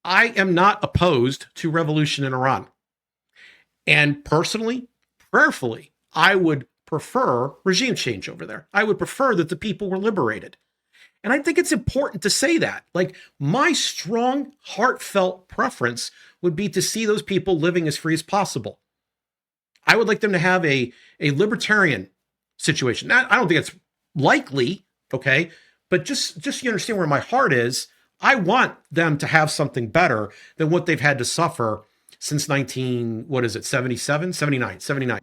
I am not opposed to revolution in Iran. And personally, prayerfully, I would prefer regime change over there. I would prefer that the people were liberated. And I think it's important to say that. Like, my strong, heartfelt preference would be to see those people living as free as possible. I would like them to have a libertarian situation. Now, I don't think it's likely, okay? But just so you understand where my heart is, I want them to have something better than what they've had to suffer since 77, 79, 79.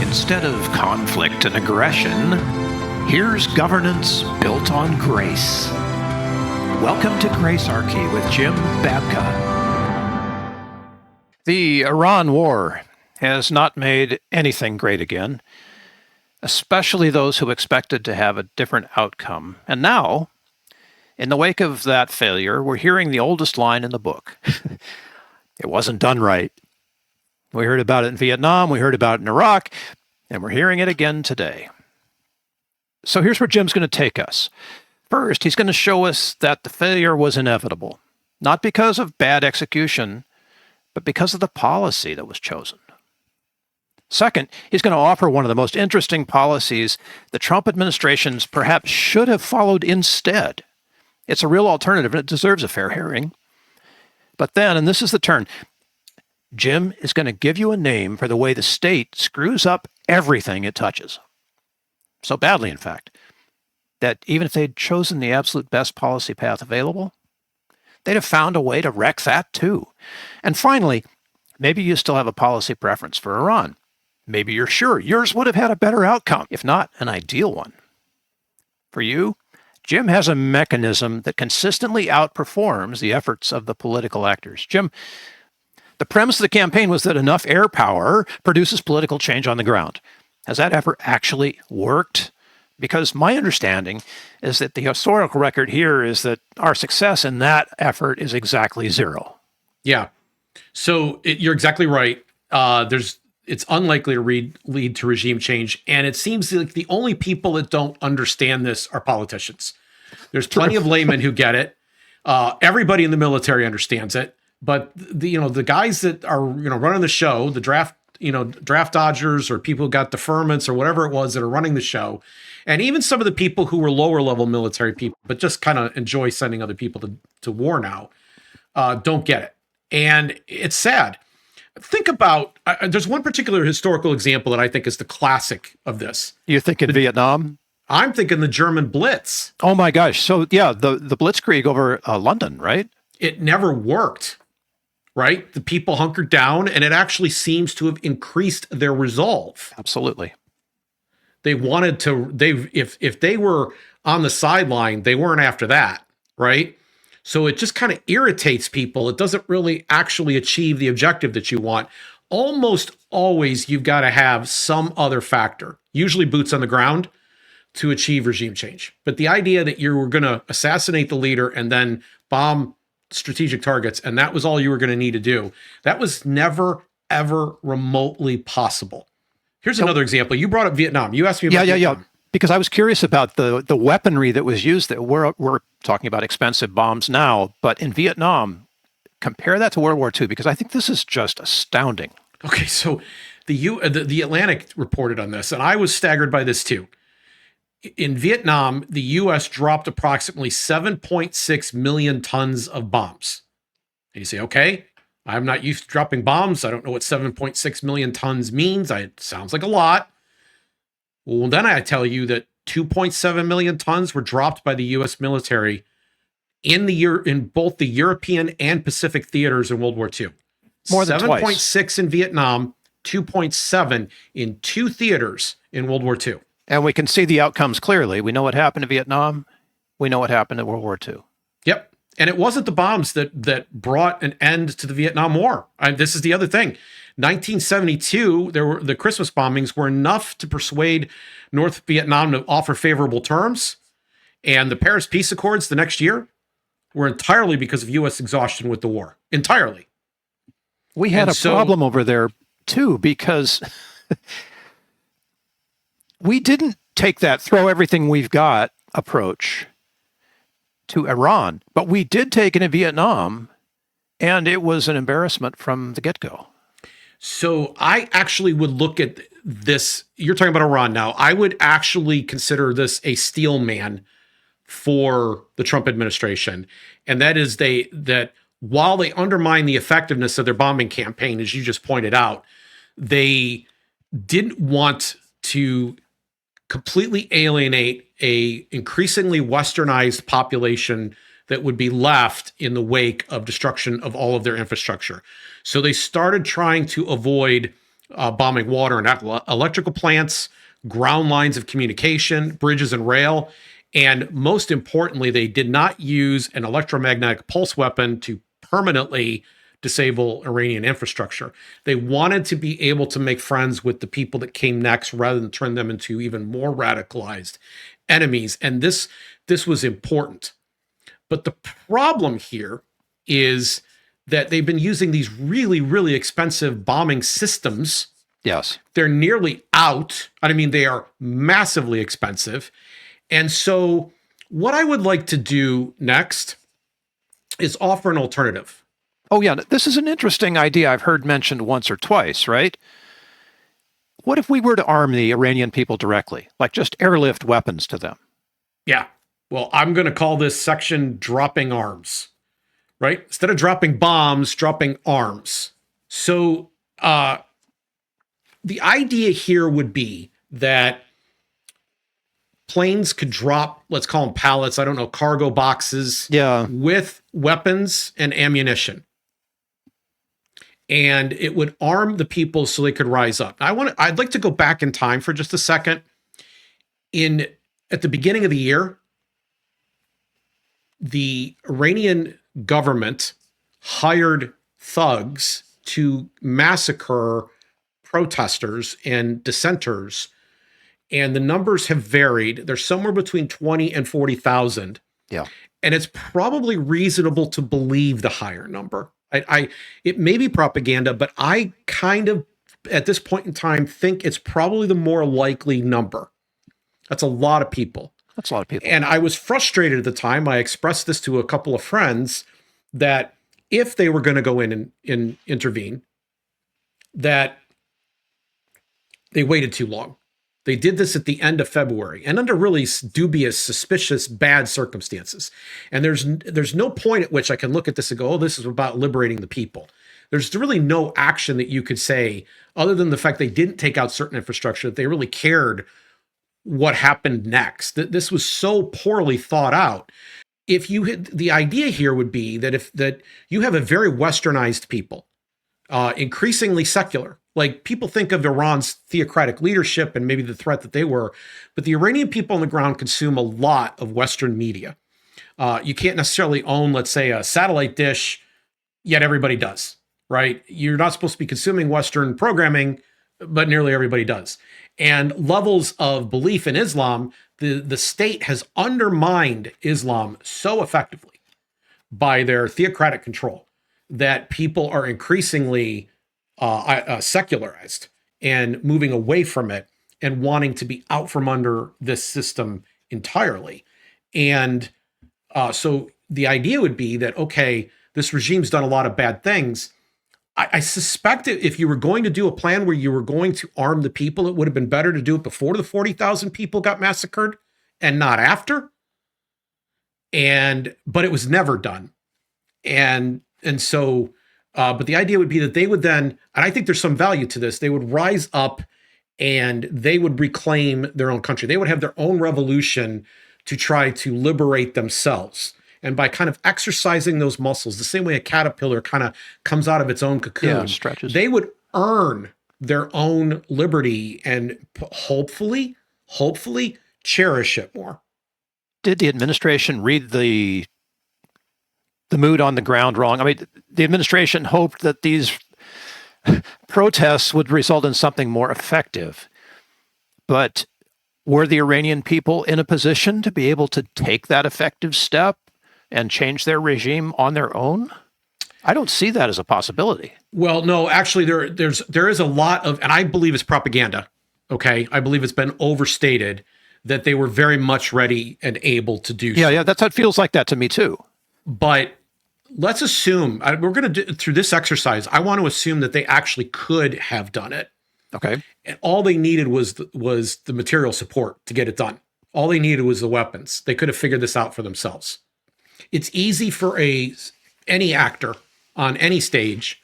Instead of conflict and aggression, here's governance built on grace. Welcome to Gracearchy with Jim Babka. The Iran war has not made anything great again, especially those who expected to have a different outcome. And now, in the wake of that failure, we're hearing the oldest line in the book. It wasn't done right. We heard about it in Vietnam, we heard about it in Iraq, and we're hearing it again today. So here's where Jim's going to take us. First, he's going to show us that the failure was inevitable, not because of bad execution, but because of the policy that was chosen. Second, he's going to offer one of the most interesting policies the Trump administrations perhaps should have followed instead. It's a real alternative, and it deserves a fair hearing. But then, and this is the turn, Jim is going to give you a name for the way the state screws up everything it touches. So badly, in fact, that even if they'd chosen the absolute best policy path available, they'd have found a way to wreck that too. And finally, maybe you still have a policy preference for Iran. Maybe you're sure yours would have had a better outcome, if not an ideal one. For you, Jim has a mechanism that consistently outperforms the efforts of the political actors. Jim, the premise of the campaign was that enough air power produces political change on the ground. Has that ever actually worked? Because my understanding is that the historical record here is that our success in that effort is exactly zero. Yeah. So you're exactly right. It's unlikely to lead to regime change. And it seems like the only people that don't understand this are politicians. There's plenty of laymen who get it. Everybody in the military understands it. But the guys that are running the show, the draft dodgers or people who got deferments or whatever it was that are running the show, and even some of the people who were lower level military people, but just kind of enjoy sending other people to war now, don't get it. And it's sad. Think about, there's one particular historical example that I think is the classic of this. You think in Vietnam? I'm thinking the German Blitz. Oh my gosh. So yeah, the Blitzkrieg over London, right? It never worked, right? The people hunkered down, and it actually seems to have increased their resolve. Absolutely. They wanted to, if they were on the sideline, they weren't after that, right? So it just kind of irritates people. It doesn't really actually achieve the objective that you want. Almost always, you've got to have some other factor, usually boots on the ground, to achieve regime change. But the idea that you were going to assassinate the leader and then bomb strategic targets, and that was all you were going to need to do, that was never, ever remotely possible. Here's another example. You brought up Vietnam. You asked me about Vietnam. Yeah. Because I was curious about the weaponry that was used. That we're talking about expensive bombs now, but in Vietnam, compare that to World War II, because I think this is just astounding. Okay, so the Atlantic reported on this, and I was staggered by this too. In Vietnam, the U.S. dropped approximately 7.6 million tons of bombs. And you say, okay, I'm not used to dropping bombs. I don't know what 7.6 million tons means. It sounds like a lot. Well, then I tell you that 2.7 million tons were dropped by the U.S. military in both the European and Pacific theaters in World War II. More than 7.6 in Vietnam, 2.7 in two theaters in World War II. And we can see the outcomes clearly. We know what happened in Vietnam. We know what happened in World War II. Yep. And it wasn't the bombs that brought an end to the Vietnam War. This is the other thing. 1972, the Christmas bombings were enough to persuade North Vietnam to offer favorable terms. And the Paris Peace Accords the next year were entirely because of U.S. exhaustion with the war. Entirely. We had a problem over there, too, because we didn't take that throw everything we've got approach to Iran, but we did take it in Vietnam, and it was an embarrassment from the get-go. So I actually would look at this. You're talking about Iran now. I would actually consider this a steel man for the Trump administration. And that is that while they undermine the effectiveness of their bombing campaign, as you just pointed out, they didn't want to completely alienate a increasingly westernized population that would be left in the wake of destruction of all of their infrastructure. So they started trying to avoid bombing water and electrical plants, ground lines of communication, bridges and rail. And most importantly, they did not use an electromagnetic pulse weapon to permanently disable Iranian infrastructure. They wanted to be able to make friends with the people that came next rather than turn them into even more radicalized enemies. And this was important. But the problem here is that they've been using these really, really expensive bombing systems. Yes. They're nearly out. I mean, they are massively expensive. And so what I would like to do next is offer an alternative. Oh, yeah. This is an interesting idea I've heard mentioned once or twice, right? What if we were to arm the Iranian people directly, like just airlift weapons to them? Yeah. Well, I'm going to call this section dropping arms, right? Instead of dropping bombs, dropping arms. So the idea here would be that planes could drop, let's call them pallets, I don't know, cargo boxes, with weapons and ammunition. And it would arm the people so they could rise up. I'd like to go back in time for just a second. At the beginning of the year, the Iranian government hired thugs to massacre protesters and dissenters, and the numbers have varied. They're somewhere between 20 and 40,000. Yeah. And it's probably reasonable to believe the higher number. It may be propaganda, but I kind of, at this point in time, think it's probably the more likely number. That's a lot of people. That's a lot of people. And I was frustrated at the time. I expressed this to a couple of friends that if they were going to go in and intervene, that they waited too long. They did this at the end of February and under really dubious, suspicious, bad circumstances. And there's no point at which I can look at this and go, oh, this is about liberating the people. There's really no action that you could say other than the fact they didn't take out certain infrastructure, that they really cared what happened next. This was so poorly thought out. The idea here would be that you have a very westernized people, increasingly secular. Like, people think of Iran's theocratic leadership and maybe the threat that they were, but the Iranian people on the ground consume a lot of Western media. You can't necessarily own, let's say, a satellite dish, yet everybody does, right? You're not supposed to be consuming Western programming, but nearly everybody does. And levels of belief in Islam, the state has undermined Islam so effectively by their theocratic control that people are increasingly secularized and moving away from it and wanting to be out from under this system entirely. And so the idea would be that, okay, this regime's done a lot of bad things. I suspect if you were going to do a plan where you were going to arm the people, it would have been better to do it before the 40,000 people got massacred and not after. But it was never done. And so, but the idea would be that they would then, and I think there's some value to this, they would rise up and they would reclaim their own country. They would have their own revolution to try to liberate themselves. And by kind of exercising those muscles, the same way a caterpillar kind of comes out of its own cocoon, stretches. They would earn their own liberty and hopefully cherish it more. Did the administration read the mood on the ground wrong? I mean, the administration hoped that these protests would result in something more effective. But were the Iranian people in a position to be able to take that effective step and change their regime on their own? I don't see that as a possibility. Well, no, actually, there is a lot of, and I believe it's propaganda. Okay, I believe it's been overstated that they were very much ready and able to do so. Yeah, that feels like that to me too. But let's assume, we're going to do through this exercise, I want to assume that they actually could have done it. Okay. And all they needed was the material support to get it done. All they needed was the weapons. They could have figured this out for themselves. It's easy for any actor on any stage,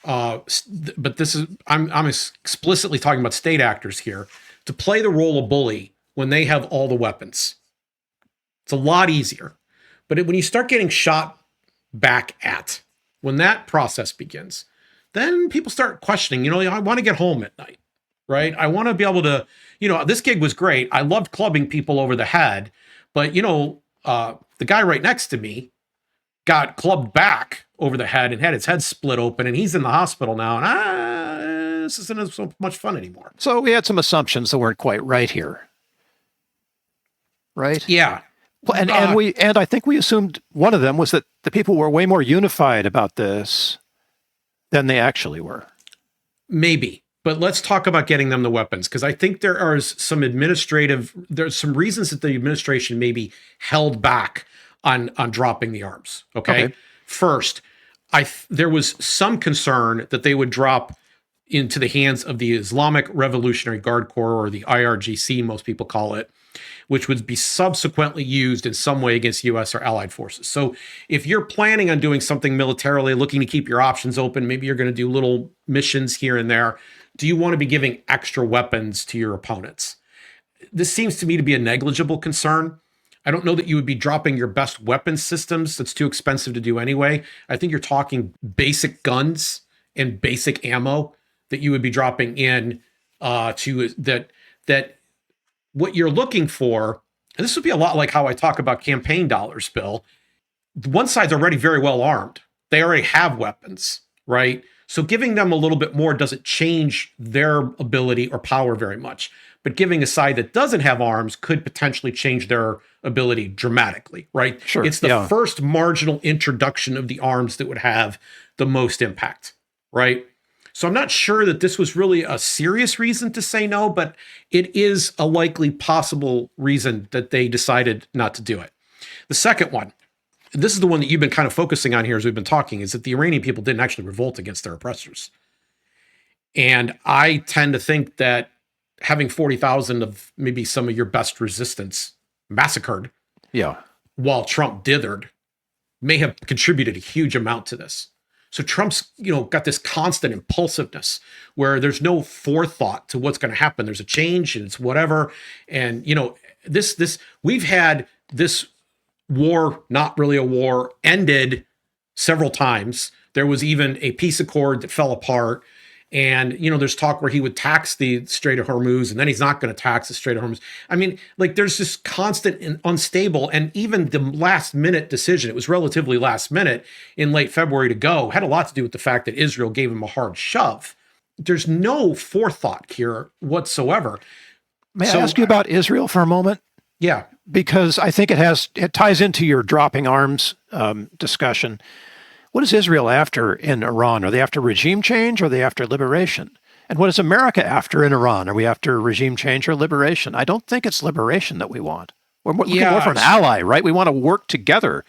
but this is I'm explicitly talking about state actors here, to play the role of bully when they have all the weapons. It's a lot easier. But when you start getting shot back at, when that process begins, then people start questioning, I want to get home at night, right? I want to be able to, this gig was great. I loved clubbing people over the head, but, the guy right next to me got clubbed back over the head and had his head split open, and he's in the hospital now, and this isn't so much fun anymore. So we had some assumptions that weren't quite right here. Right? Yeah. Well, and I think we assumed one of them was that the people were way more unified about this than they actually were. Maybe, but let's talk about getting them the weapons, because I think there's some reasons that the administration maybe held back on dropping the arms. Okay. First, there was some concern that they would drop into the hands of the Islamic Revolutionary Guard Corps, or the IRGC, most people call it, which would be subsequently used in some way against U.S. or allied forces. So if you're planning on doing something militarily, looking to keep your options open, maybe you're going to do little missions here and there, do you want to be giving extra weapons to your opponents? This seems to me to be a negligible concern. I don't know that you would be dropping your best weapon systems. That's too expensive to do anyway. I think you're talking basic guns and basic ammo that you would be dropping in to that what you're looking for, and this would be a lot like how I talk about campaign dollars, Bill. One side's already very well armed. They already have weapons, right? So giving them a little bit more doesn't change their ability or power very much. But giving a side that doesn't have arms could potentially change their ability dramatically, right? Sure. It's the first marginal introduction of the arms that would have the most impact, right? So I'm not sure that this was really a serious reason to say no, but it is a likely possible reason that they decided not to do it. The second one, this is the one that you've been kind of focusing on here as we've been talking, is that the Iranian people didn't actually revolt against their oppressors. And I tend to think that having 40,000 of maybe some of your best resistance massacred, while Trump dithered, may have contributed a huge amount to this. So Trump's, got this constant impulsiveness where there's no forethought to what's going to happen. There's a change and it's whatever. And, we've had this war, not really a war, ended several times. There was even a peace accord that fell apart. And, there's talk where he would tax the Strait of Hormuz, and then he's not going to tax the Strait of Hormuz. I mean, there's this constant and unstable, and even the last minute decision, it was relatively last minute in late February to go, had a lot to do with the fact that Israel gave him a hard shove. There's no forethought here whatsoever. May I ask you about Israel for a moment? Yeah. Because I think it ties into your dropping arms discussion. What is Israel after in Iran? Are they after regime change, or are they after liberation? And what is America after in Iran? Are we after regime change or liberation? I don't think it's liberation that we want. We're looking more for an ally, right? We want to work together.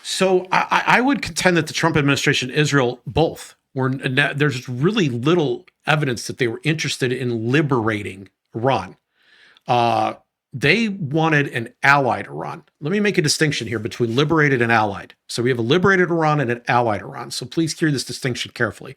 So I would contend that the Trump administration, Israel, both there's really little evidence that they were interested in liberating Iran. They wanted an allied Iran. Let me make a distinction here between liberated and allied. So we have a liberated Iran and an allied Iran. So please hear this distinction carefully.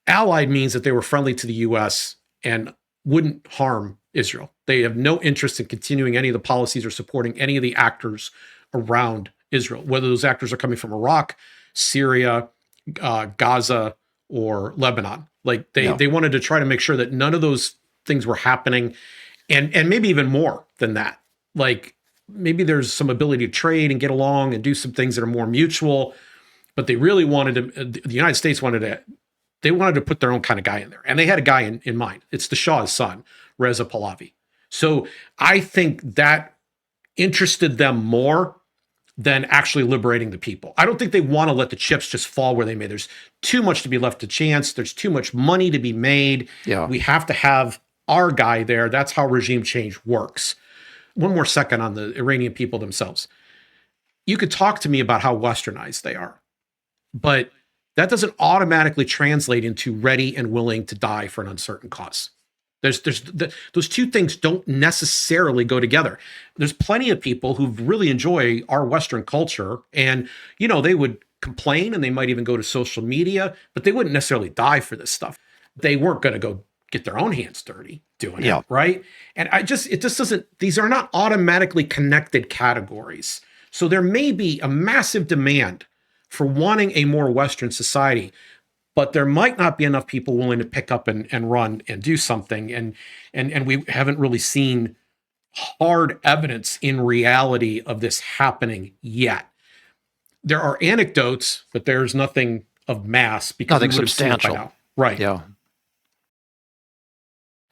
Allied means that they were friendly to the U.S. and wouldn't harm Israel. They have no interest in continuing any of the policies or supporting any of the actors around Israel, whether those actors are coming from Iraq, Syria, Gaza, or Lebanon. They wanted to try to make sure that none of those things were happening. And maybe even more than that. Maybe there's some ability to trade and get along and do some things that are more mutual, but they really wanted to, the United States wanted to put their own kind of guy in there. And they had a guy in mind. It's the Shah's son, Reza Pahlavi. So I think that interested them more than actually liberating the people. I don't think they want to let the chips just fall where they may. There's too much to be left to chance. There's too much money to be made. Yeah. We have to have our guy there. That's how regime change works. One more second on the Iranian people themselves. You could talk to me about how westernized they are, but that doesn't automatically translate into ready and willing to die for an uncertain cause. Those two things don't necessarily go together. There's plenty of people who really enjoy our Western culture, and they would complain and they might even go to social media, but they wouldn't necessarily die for this stuff. They weren't going to go get their own hands dirty doing it, right? And it just doesn't. These are not automatically connected categories. So there may be a massive demand for wanting a more Western society, but there might not be enough people willing to pick up and run and do something. And we haven't really seen hard evidence in reality of this happening yet. There are anecdotes, but there's nothing of mass because nothing substantial. Right. Yeah.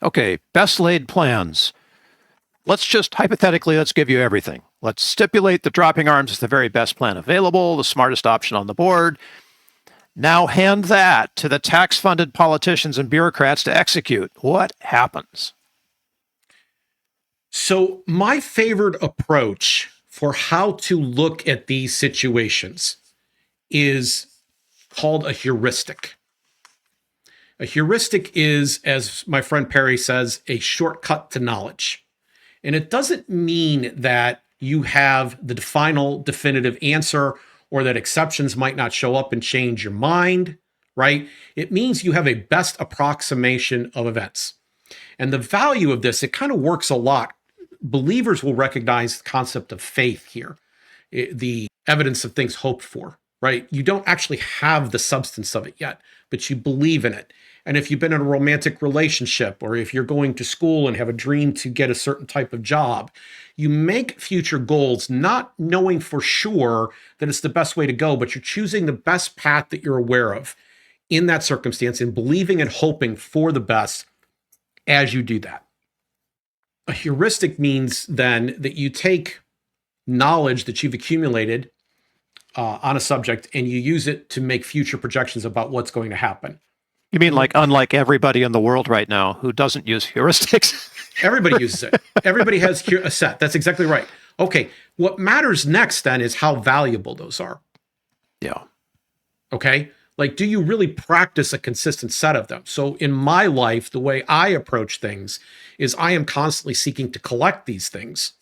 Okay, best laid plans. Let's give you everything. Let's stipulate that dropping arms is the very best plan available, the smartest option on the board. Now hand that to the tax-funded politicians and bureaucrats to execute. What happens? So my favorite approach for how to look at these situations is called a heuristic. A heuristic is, as my friend Perry says, a shortcut to knowledge. And it doesn't mean that you have the final definitive answer or that exceptions might not show up and change your mind, right? It means you have a best approximation of events. And the value of this, it kind of works a lot. Believers will recognize the concept of faith here, the evidence of things hoped for, right? You don't actually have the substance of it yet, but you believe in it. And if you've been in a romantic relationship, or if you're going to school and have a dream to get a certain type of job, you make future goals not knowing for sure that it's the best way to go, but you're choosing the best path that you're aware of in that circumstance and believing and hoping for the best as you do that. A heuristic means then that you take knowledge that you've accumulated on a subject and you use it to make future projections about what's going to happen. You mean like unlike everybody in the world right now who doesn't use heuristics? Everybody uses it. Everybody has a set. That's exactly right. Okay. What matters next then is how valuable those are. Yeah. Okay. Like, do you really practice a consistent set of them? So in my life, the way I approach things is I am constantly seeking to collect these things,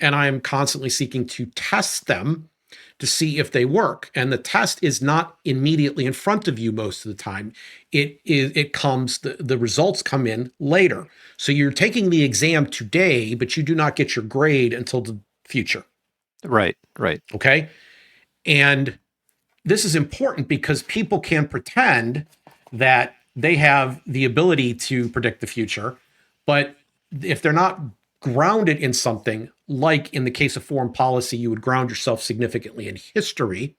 and I am constantly seeking to test them to see if they work. And the test is not immediately in front of you most of the time. The results come in later. So you're taking the exam today, but you do not get your grade until the future. Right. Okay. And this is important because people can pretend that they have the ability to predict the future, but if they're not grounded in something, like in the case of foreign policy, you would ground yourself significantly in history,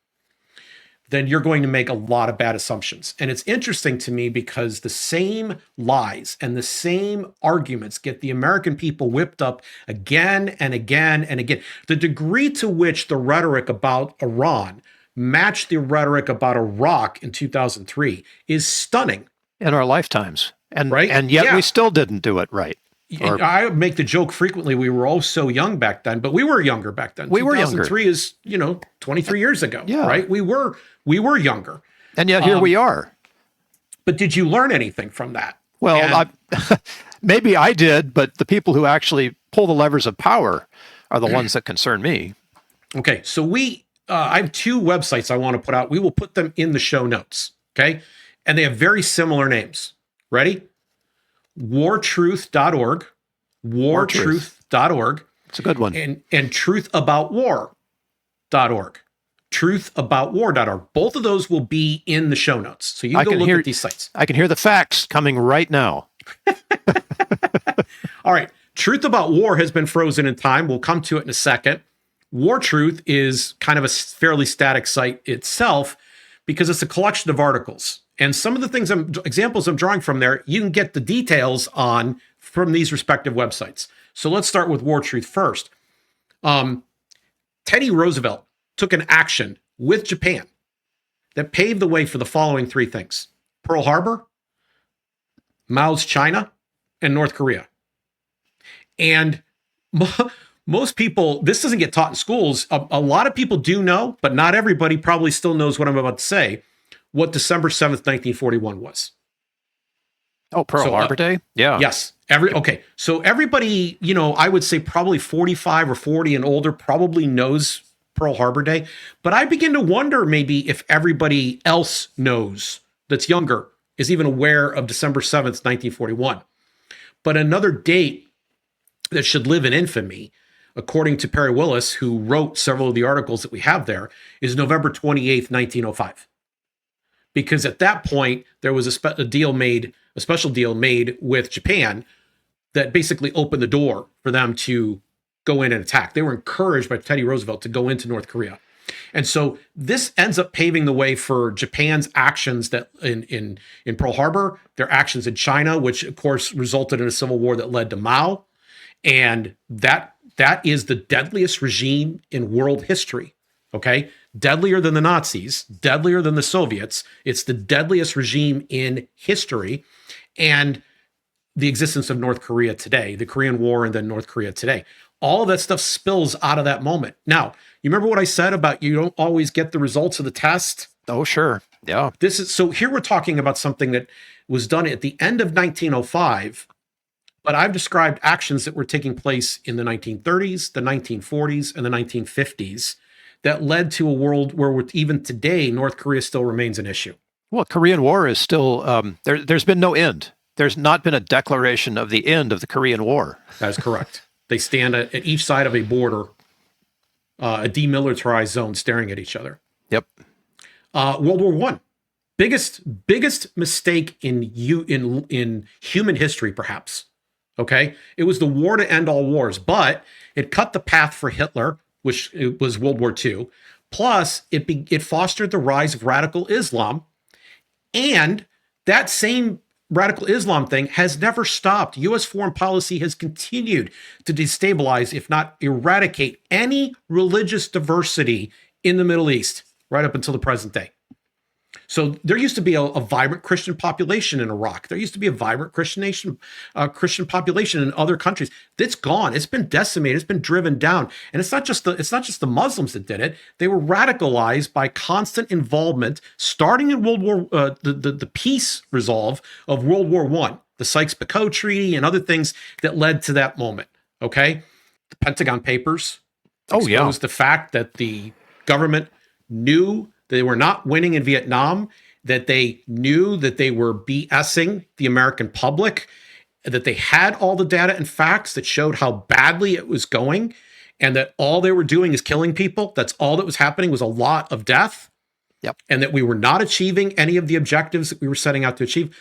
then you're going to make a lot of bad assumptions. And it's interesting to me because the same lies and the same arguments get the American people whipped up again and again and again. The degree to which the rhetoric about Iran matched the rhetoric about Iraq in 2003 is stunning. In our lifetimes. Right? And yet we still didn't do it right. I make the joke frequently, we were all so young back then, but we were younger back then. We were younger. 2003 is, 23 years ago, right? We were younger. And yet here we are. But did you learn anything from that? Well, maybe I did, but the people who actually pull the levers of power are the ones that concern me. Okay, so I have two websites I want to put out. We will put them in the show notes, okay? And they have very similar names. Ready? WarTruth.org, WarTruth.org. It's a good one. And TruthAboutWar.org, TruthAboutWar.org. Both of those will be in the show notes. So you can go look at these sites. I can hear the facts coming right now. All right. Truth About War has been frozen in time. We'll come to it in a second. WarTruth is kind of a fairly static site itself because it's a collection of articles. And some of the examples I'm drawing from there, you can get the details on from these respective websites. So let's start with WarTruth first. Teddy Roosevelt took an action with Japan that paved the way for the following three things: Pearl Harbor, Mao's China, and North Korea. And most people, this doesn't get taught in schools. A lot of people do know, but not everybody probably still knows what I'm about to say, what December 7th, 1941 was. Oh, Pearl Harbor Day? Yeah. Yes. Okay. So everybody, I would say probably 45 or 40 and older probably knows Pearl Harbor Day. But I begin to wonder maybe if everybody else knows that's younger is even aware of December 7th, 1941. But another date that should live in infamy, according to Perry Willis, who wrote several of the articles that we have there, is November 28th, 1905. Because at that point, there was a special deal made with Japan that basically opened the door for them to go in and attack. They were encouraged by Teddy Roosevelt to go into North Korea. And so this ends up paving the way for Japan's actions that in Pearl Harbor, their actions in China, which of course resulted in a civil war that led to Mao. And that is the deadliest regime in world history. Okay? Deadlier than the Nazis, deadlier than the Soviets. It's the deadliest regime in history. And the existence of North Korea today, the Korean War and then North Korea today. All of that stuff spills out of that moment. Now, you remember what I said about you don't always get the results of the test? Oh, sure. Yeah. So here we're talking about something that was done at the end of 1905, but I've described actions that were taking place in the 1930s, the 1940s, and the 1950s that led to a world where even today, North Korea still remains an issue. Well, Korean War is still, there's been no end. There's not been a declaration of the end of the Korean War. That is correct. They stand at each side of a border, a demilitarized zone, staring at each other. Yep. World War I, biggest mistake in human history, perhaps. Okay, it was the war to end all wars, but it cut the path for Hitler, which it was World War II. Plus, it fostered the rise of radical Islam, and that same radical Islam thing has never stopped. U.S. foreign policy has continued to destabilize, if not eradicate, any religious diversity in the Middle East right up until the present day. So there used to be a vibrant Christian population in Iraq. There used to be a vibrant Christian population in other countries. That's gone. It's been decimated. It's been driven down. And it's not just the Muslims that did it. They were radicalized by constant involvement, starting in World War the peace resolve of World War I, the Sykes-Picot Treaty, and other things that led to that moment. Okay, the Pentagon Papers exposed the fact that the government knew they were not winning in Vietnam, that they knew that they were BSing the American public, that they had all the data and facts that showed how badly it was going, and that all they were doing is killing people. That's all that was happening, was a lot of death. Yep. And that we were not achieving any of the objectives that we were setting out to achieve.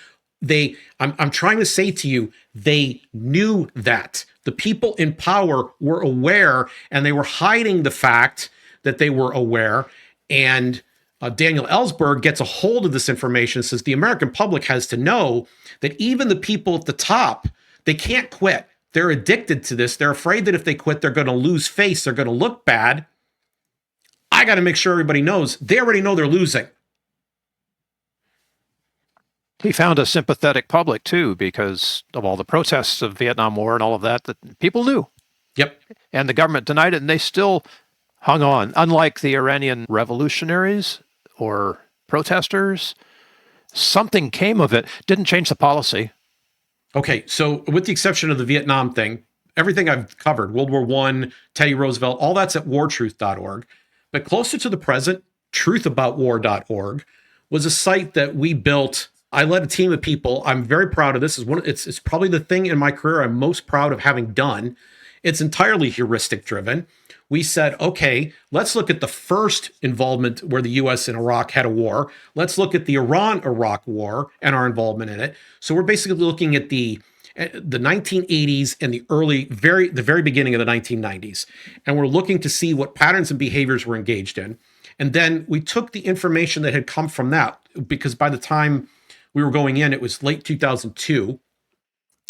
I'm trying to say to you, they knew that. The people in power were aware, and they were hiding the fact that they were aware. And Daniel Ellsberg gets a hold of this information, says the American public has to know that even the people at the top, they can't quit. They're addicted to this. They're afraid that if they quit, they're going to lose face. They're going to look bad. I got to make sure everybody knows. They already know they're losing. He found a sympathetic public, too, because of all the protests of Vietnam War and all of that people knew. Yep. And the government denied it, and they still hung on. Unlike the Iranian revolutionaries or protesters, something came of it. Didn't change the policy. Okay, so with the exception of the Vietnam thing, everything I've covered, World War I, Teddy Roosevelt, all that's at wartruth.org. But closer to the present, TruthAboutWar.org was a site that we built. I led a team of people. I'm very proud of this. It's probably the thing in my career I'm most proud of having done. It's entirely heuristic driven. We said, okay, let's look at the first involvement where the U.S. and Iraq had a war. Let's look at the Iran-Iraq war and our involvement in it. So we're basically looking at the 1980s and the very beginning of the 1990s. And we're looking to see what patterns and behaviors were engaged in. And then we took the information that had come from that, because by the time we were going in, it was late 2002.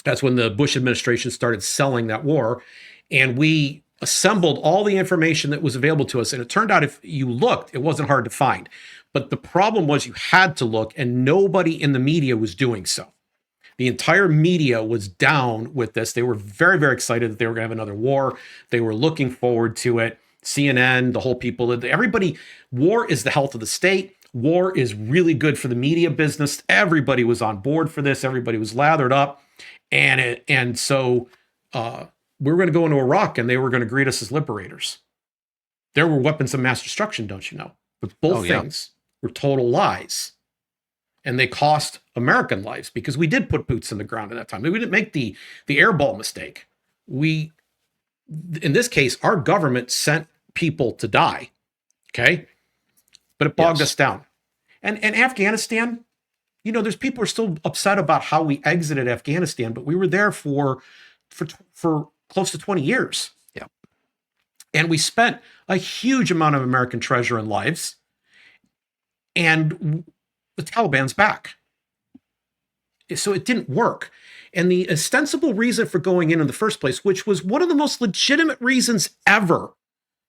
That's when the Bush administration started selling that war. And we assembled all the information that was available to us. And it turned out if you looked, it wasn't hard to find. But the problem was you had to look, and nobody in the media was doing so. The entire media was down with this. They were very, very excited that they were going to have another war. They were looking forward to it. CNN, the whole people, everybody, war is the health of the state. War is really good for the media business. Everybody was on board for this. Everybody was lathered up. And so we were going to go into Iraq and they were going to greet us as liberators. There were weapons of mass destruction, don't you know? But both things were total lies. And they cost American lives because we did put boots in the ground at that time. We didn't make the airball mistake. In this case, our government sent people to die. Okay. But it bogged us down. And Afghanistan, you know, there's people who are still upset about how we exited Afghanistan, but we were there for close to 20 years. Yeah. And we spent a huge amount of American treasure and lives. And the Taliban's back. So it didn't work. And the ostensible reason for going in the first place, which was one of the most legitimate reasons ever.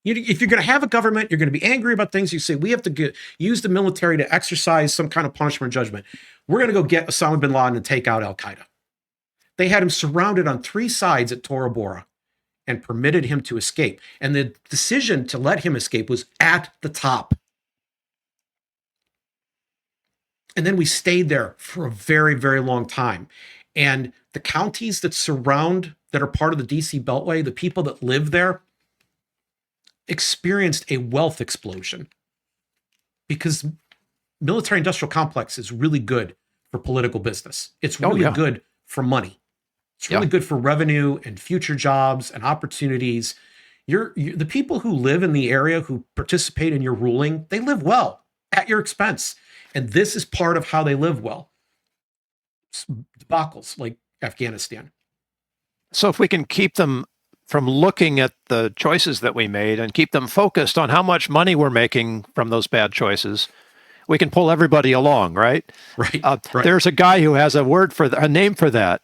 If you're going to have a government, you're going to be angry about things. You say, we have to use the military to exercise some kind of punishment or judgment. We're going to go get Osama bin Laden and take out al-Qaeda. They had him surrounded on 3 sides at Tora Bora and permitted him to escape. And the decision to let him escape was at the top. And then we stayed there for a very, very long time. And the counties that are part of the DC Beltway, the people that live there, experienced a wealth explosion because military industrial complex is really good for political business. It's really good for money. It's really good for revenue and future jobs and opportunities. The people who live in the area who participate in your ruling, they live well at your expense. And this is part of how they live well. Debacles like Afghanistan. So if we can keep them from looking at the choices that we made and keep them focused on how much money we're making from those bad choices, we can pull everybody along, right? Right. There's a guy who has a name for that,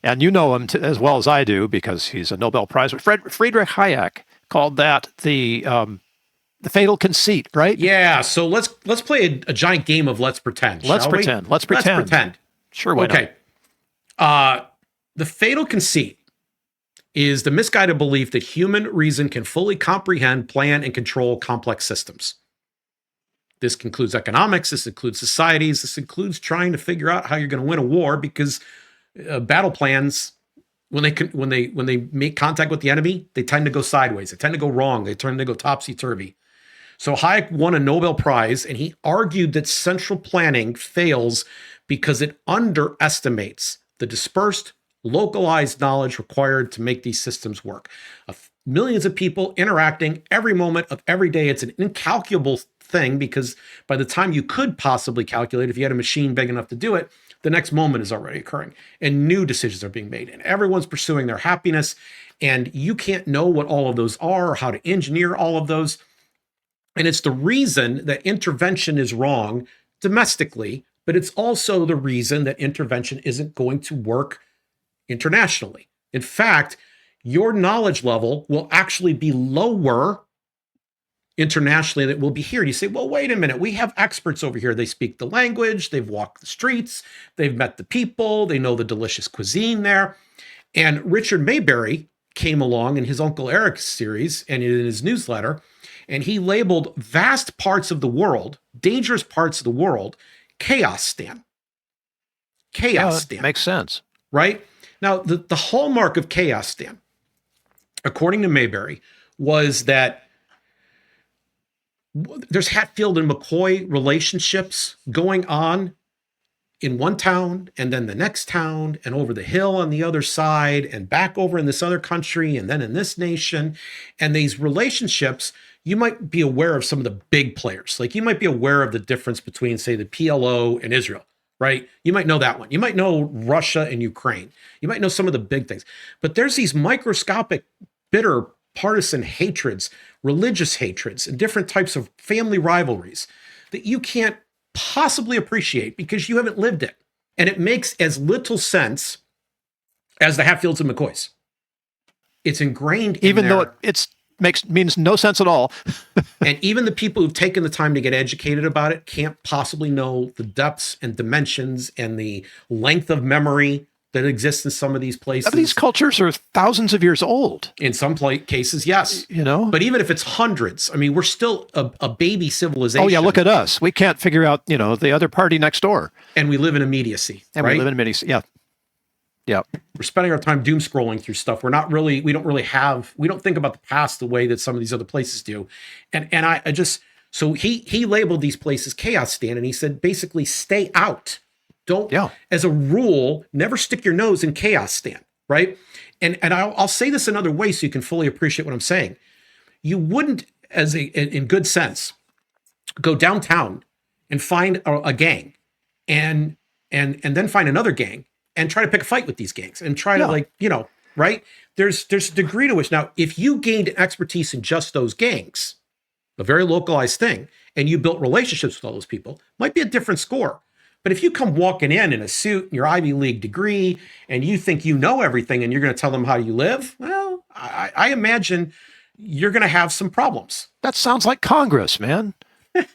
and you know him as well as I do because he's a Nobel Prize. Friedrich Hayek called that the fatal conceit, right? Yeah. So let's play a giant game of let's pretend. Let's pretend. Let's pretend. Sure. Why not? The fatal conceit is the misguided belief that human reason can fully comprehend, plan, and control complex systems. This includes economics. This includes societies. This includes trying to figure out how you're going to win a war because battle plans, when they make contact with the enemy, they tend to go sideways. They tend to go wrong. They tend to go topsy-turvy. So Hayek won a Nobel Prize, and he argued that central planning fails because it underestimates the dispersed, localized knowledge required to make these systems work. Millions of people interacting every moment of every day. It's an incalculable thing because by the time you could possibly calculate, if you had a machine big enough to do it, the next moment is already occurring and new decisions are being made and everyone's pursuing their happiness. And you can't know what all of those are or how to engineer all of those. And it's the reason that intervention is wrong domestically, but it's also the reason that intervention isn't going to work internationally. In fact, your knowledge level will actually be lower internationally than it will be here. And you say, well, wait a minute. We have experts over here. They speak the language. They've walked the streets. They've met the people. They know the delicious cuisine there. And Richard Maybury came along in his Uncle Eric series and in his newsletter, and he labeled vast parts of the world, dangerous parts of the world, Chaostan. Chaostan. Makes sense. Right? Now, the hallmark of Chaostan, according to Maybury, was that there's Hatfield and McCoy relationships going on in one town and then the next town and over the hill on the other side and back over in this other country and then in this nation. And these relationships, you might be aware of some of the big players. Like you might be aware of the difference between, say, the PLO and Israel, right? You might know that one. You might know Russia and Ukraine. You might know some of the big things. But there's these microscopic, bitter, partisan hatreds, religious hatreds, and different types of family rivalries that you can't possibly appreciate because you haven't lived it. And it makes as little sense as the Hatfields and McCoys. It's ingrained in even though it's means no sense at all. And even the people who've taken the time to get educated about it can't possibly know the depths and dimensions and the length of memory that exists in some of these places. These cultures are thousands of years old. In some cases, yes. You know? But even if it's hundreds, I mean, we're still a baby civilization. Oh, yeah, look at us. We can't figure out, the other party next door. And we live in immediacy, and right? we live in immediacy, yeah. Yeah. We're spending our time doom scrolling through stuff. We don't think about the past the way that some of these other places do. And so he labeled these places Chaostan, and he said, basically, stay out. Don't, as a rule, never stick your nose in Chaostan, right? And I'll say this another way so you can fully appreciate what I'm saying. You wouldn't, in good sense, go downtown and find a gang and then find another gang and try to pick a fight with these gangs and try to right? There's a degree to which, now, if you gained an expertise in just those gangs, a very localized thing, and you built relationships with all those people, might be a different score. But if you come walking in a suit, your Ivy League degree, and you think you know everything and you're going to tell them how you live, well, I imagine you're going to have some problems. That sounds like Congress, man. But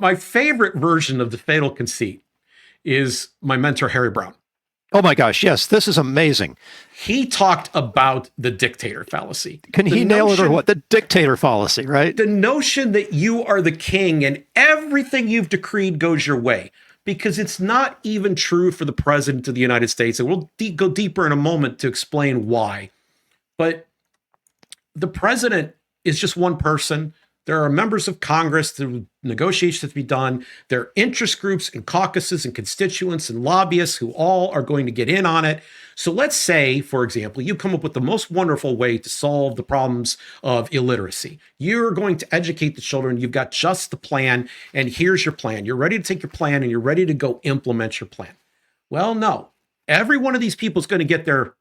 my favorite version of the fatal conceit is my mentor, Harry Browne. Oh my gosh, yes, this is amazing. He talked about the dictator fallacy. Can he nail it or what? The dictator fallacy, right? The notion that you are the king and everything you've decreed goes your way, because it's not even true for the president of the United States. And we'll go deeper in a moment to explain why. But the president is just one person. There are members of Congress, the negotiations have to be done. There are interest groups and caucuses and constituents and lobbyists who all are going to get in on it. So let's say, for example, you come up with the most wonderful way to solve the problems of illiteracy. You're going to educate the children. You've got just the plan, and here's your plan. You're ready to take your plan, and you're ready to go implement your plan. Well, no. Every one of these people is going to get their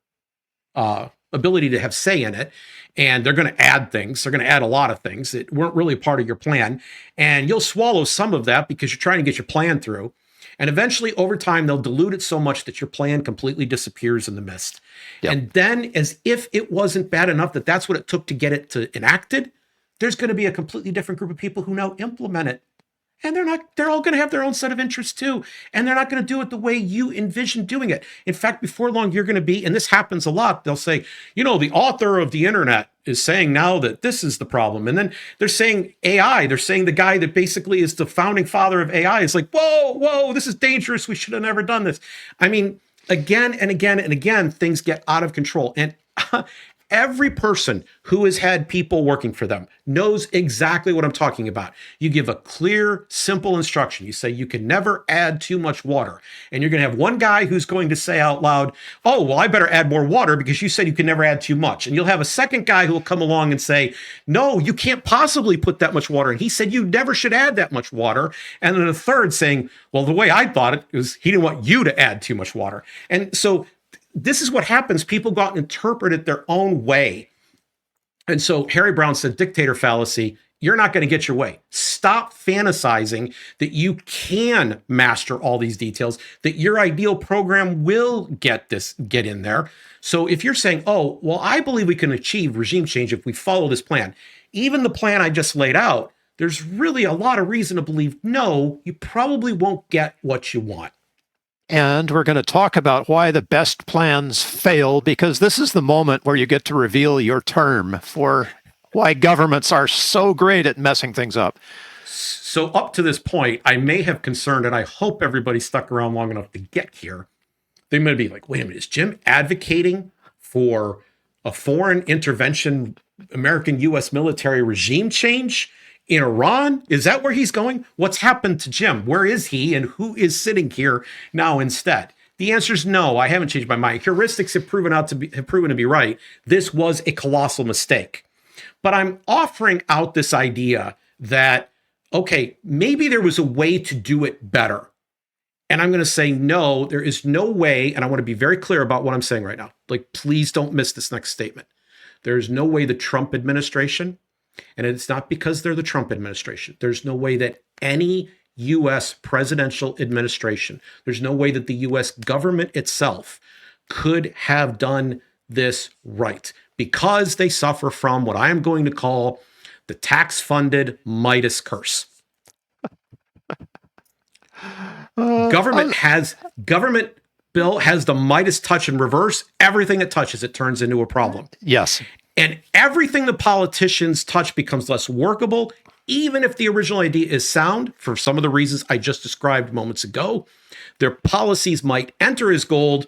ability to have say in it, and they're going to add things. They're going to add a lot of things that weren't really part of your plan, and you'll swallow some of that because you're trying to get your plan through. And eventually, over time, they'll dilute it so much that your plan completely disappears in the mist. Yep. And then, as if it wasn't bad enough that that's what it took to get it to enacted, there's going to be a completely different group of people who now implement it. And they're all going to have their own set of interests too. And they're not going to do it the way you envision doing it. In fact, before long, you're going to be, and this happens a lot, they'll say, the author of the internet is saying now that this is the problem. And then they're saying AI, they're saying the guy that basically is the founding father of AI is like, whoa, this is dangerous. We should have never done this. I mean, again and again and again, things get out of control. And every person who has had people working for them knows exactly what I'm talking about. You give a clear, simple instruction. You say you can never add too much water. And you're going to have one guy who's going to say out loud, oh, well, I better add more water because you said you can never add too much. And you'll have a second guy who will come along and say, no, you can't possibly put that much water in. He said you never should add that much water. And then a third saying, well, the way I thought it was he didn't want you to add too much water. And so this is what happens. People go out and interpret it their own way. And so Harry Browne said, dictator fallacy, you're not going to get your way. Stop fantasizing that you can master all these details, that your ideal program will get in there. So if you're saying, oh, well, I believe we can achieve regime change if we follow this plan, even the plan I just laid out, there's really a lot of reason to believe, no, you probably won't get what you want. And we're going to talk about why the best plans fail, because this is the moment where you get to reveal your term for why governments are so great at messing things up. So up to this point, I may have concerned, and I hope everybody stuck around long enough to get here. They may be like, wait a minute, is Jim advocating for a foreign intervention, American U.S. military regime change in Iran? Is that where he's going? What's happened to Jim? Where is he? And who is sitting here now instead? The answer is no, I haven't changed my mind. Heuristics have proven to be right. This was a colossal mistake. But I'm offering out this idea that, okay, maybe there was a way to do it better. And I'm going to say, no, there is no way. And I want to be very clear about what I'm saying right now. Like, please don't miss this next statement. There's no way the Trump administration, and it's not because they're the Trump administration, there's no way that any U.S. presidential administration, there's no way that the U.S. government itself could have done this right. because they suffer from what I am going to call the tax-funded Midas Curse. Government bill has the Midas touch in reverse. Everything it touches, it turns into a problem. Yes. And everything the politicians touch becomes less workable, even if the original idea is sound, for some of the reasons I just described moments ago. Their policies might enter as gold,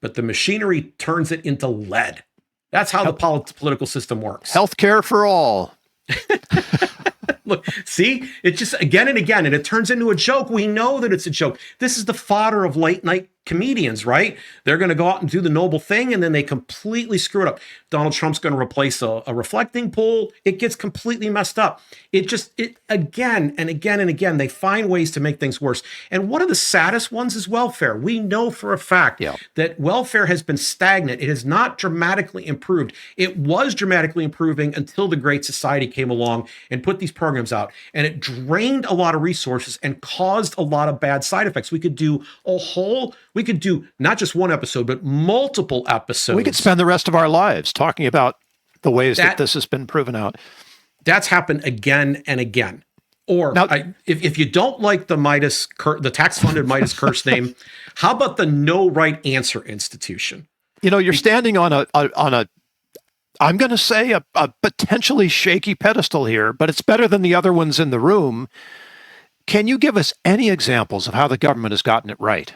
but the machinery turns it into lead. That's how the political system works. Healthcare for all. Look, see, it just again and again, and it turns into a joke. We know that it's a joke. This is the fodder of late night comedians, right? They're going to go out and do the noble thing, and then they completely screw it up. Donald Trump's going to replace a reflecting pool. It gets completely messed up. It again and again and again, they find ways to make things worse. And one of the saddest ones is welfare. We know for a fact that welfare has been stagnant. It has not dramatically improved. It was dramatically improving until the Great Society came along and put these programs out, and it drained a lot of resources and caused a lot of bad side effects. We could do not just one episode, but multiple episodes. We could spend the rest of our lives talking about the ways that this has been proven out. That's happened again and again. Or now, if you don't like the tax-funded Midas Curse name, how about the No Right Answer Institution? You know, you're standing on a I'm going to say a potentially shaky pedestal here, but it's better than the other ones in the room. Can you give us any examples of how the government has gotten it right?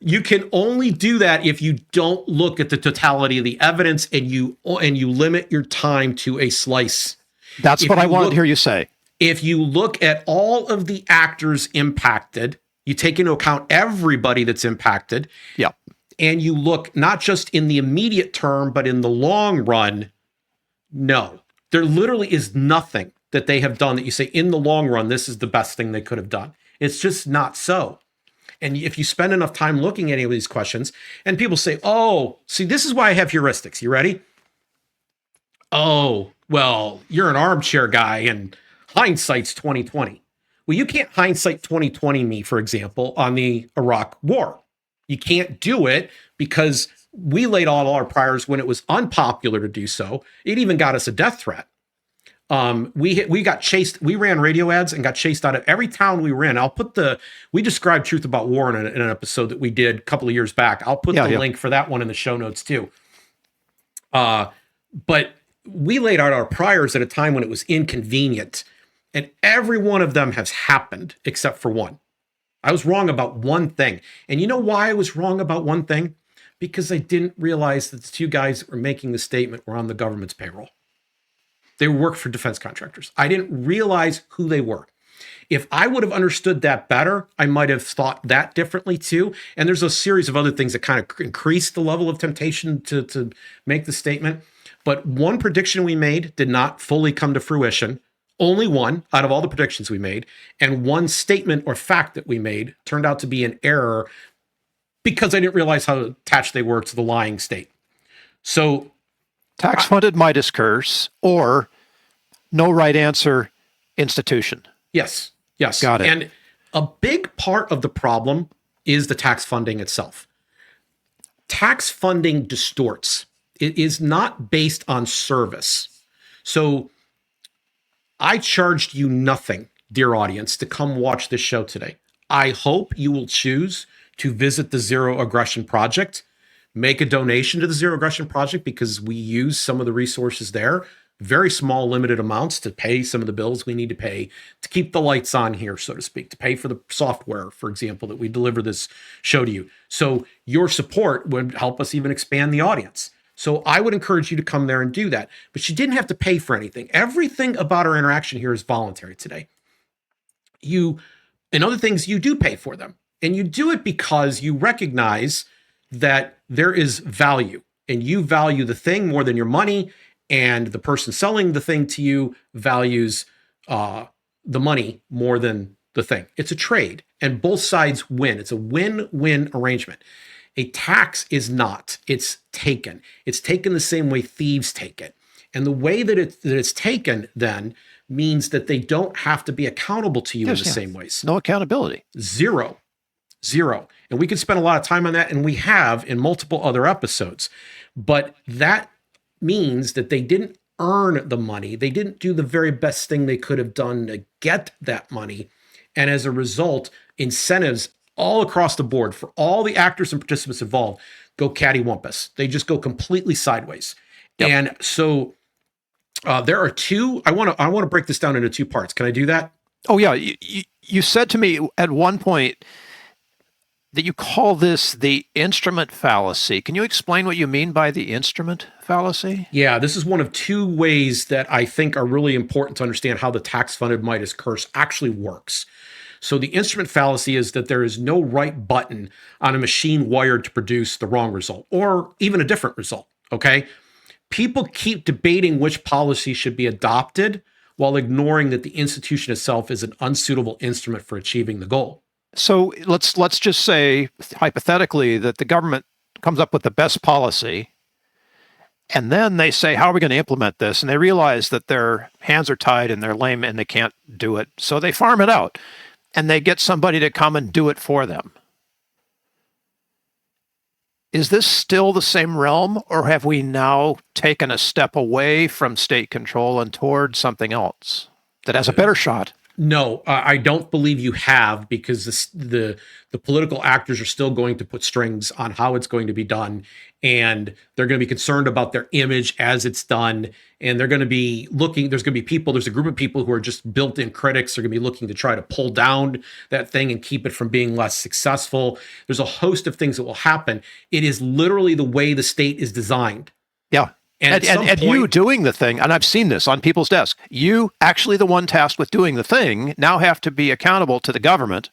You can only do that if you don't look at the totality of the evidence and you limit your time to a slice. That's what I wanted to hear you say. If you look at all of the actors impacted, you take into account everybody that's impacted. Yeah. And you look not just in the immediate term, but in the long run. No, there literally is nothing that they have done that you say in the long run, this is the best thing they could have done. It's just not so. And if you spend enough time looking at any of these questions, and people say, oh, see, this is why I have heuristics. You ready? Oh, well, you're an armchair guy and hindsight's 2020. Well, you can't hindsight 2020 me, for example, on the Iraq War. You can't do it because we laid out all our priors when it was unpopular to do so. It even got us a death threat. We got chased. We ran radio ads and got chased out of every town we were in. We described Truth About War in an episode that we did a couple of years back. I'll put the link for that one in the show notes too. But we laid out our priors at a time when it was inconvenient, and every one of them has happened except for one. I was wrong about one thing. And you know why I was wrong about one thing? Because I didn't realize that the two guys that were making the statement were on the government's payroll. They worked for defense contractors. I didn't realize who they were. If I would have understood that better, I might have thought that differently too. And there's a series of other things that kind of increase the level of temptation to make the statement. But one prediction we made did not fully come to fruition. Only one out of all the predictions we made. And one statement or fact that we made turned out to be an error because I didn't realize how attached they were to the lying state. So tax-funded Midas Curse or No Right Answer Institution. Yes. Got it. And a big part of the problem is the tax funding itself. Tax funding distorts. It is not based on service. So I charged you nothing, dear audience, to come watch this show today. I hope you will choose to visit the Zero Aggression Project, make a donation to the Zero Aggression Project because we use some of the resources there, very small, limited amounts to pay some of the bills we need to pay to keep the lights on here, so to speak, to pay for the software, for example, that we deliver this show to you. So your support would help us even expand the audience. So I would encourage you to come there and do that. But you didn't have to pay for anything. Everything about our interaction here is voluntary today. And other things, you do pay for them. And you do it because you recognize that there is value. And you value the thing more than your money. And the person selling the thing to you values the money more than the thing. It's a trade. And both sides win. It's a win-win arrangement. A tax is not. It's taken. It's taken the same way thieves take it. And the way that it's taken then means that they don't have to be accountable to you in the same ways. No accountability. Zero. And we could spend a lot of time on that, and we have in multiple other episodes. But that means that they didn't earn the money. They didn't do the very best thing they could have done to get that money. And as a result, incentives all across the board for all the actors and participants involved go cattywampus. They just go completely sideways. Yep. And so there are two. I want to break this down into two parts. Can I do that? Oh yeah. You said to me at one point that you call this the instrument fallacy. Can you explain what you mean by the instrument fallacy? Yeah, this is one of two ways that I think are really important to understand how the tax-funded Midas Curse actually works. So the instrument fallacy is that there is no right button on a machine wired to produce the wrong result or even a different result, okay? People keep debating which policy should be adopted while ignoring that the institution itself is an unsuitable instrument for achieving the goal. So let's just say, hypothetically, that the government comes up with the best policy, and then they say, how are we going to implement this? And they realize that their hands are tied and they're lame and they can't do it. So they farm it out, and they get somebody to come and do it for them. Is this still the same realm, or have we now taken a step away from state control and toward something else that has a better shot? No, I don't believe you have, because the political actors are still going to put strings on how it's going to be done, and they're going to be concerned about their image as it's done, and they're going to be looking. There's going to be people. There's a group of people who are just built-in critics. They're going to be looking to try to pull down that thing and keep it from being less successful. There's a host of things that will happen. It is literally the way the state is designed. Yeah. And you doing the thing, and I've seen this on people's desks, you, actually the one tasked with doing the thing, now have to be accountable to the government,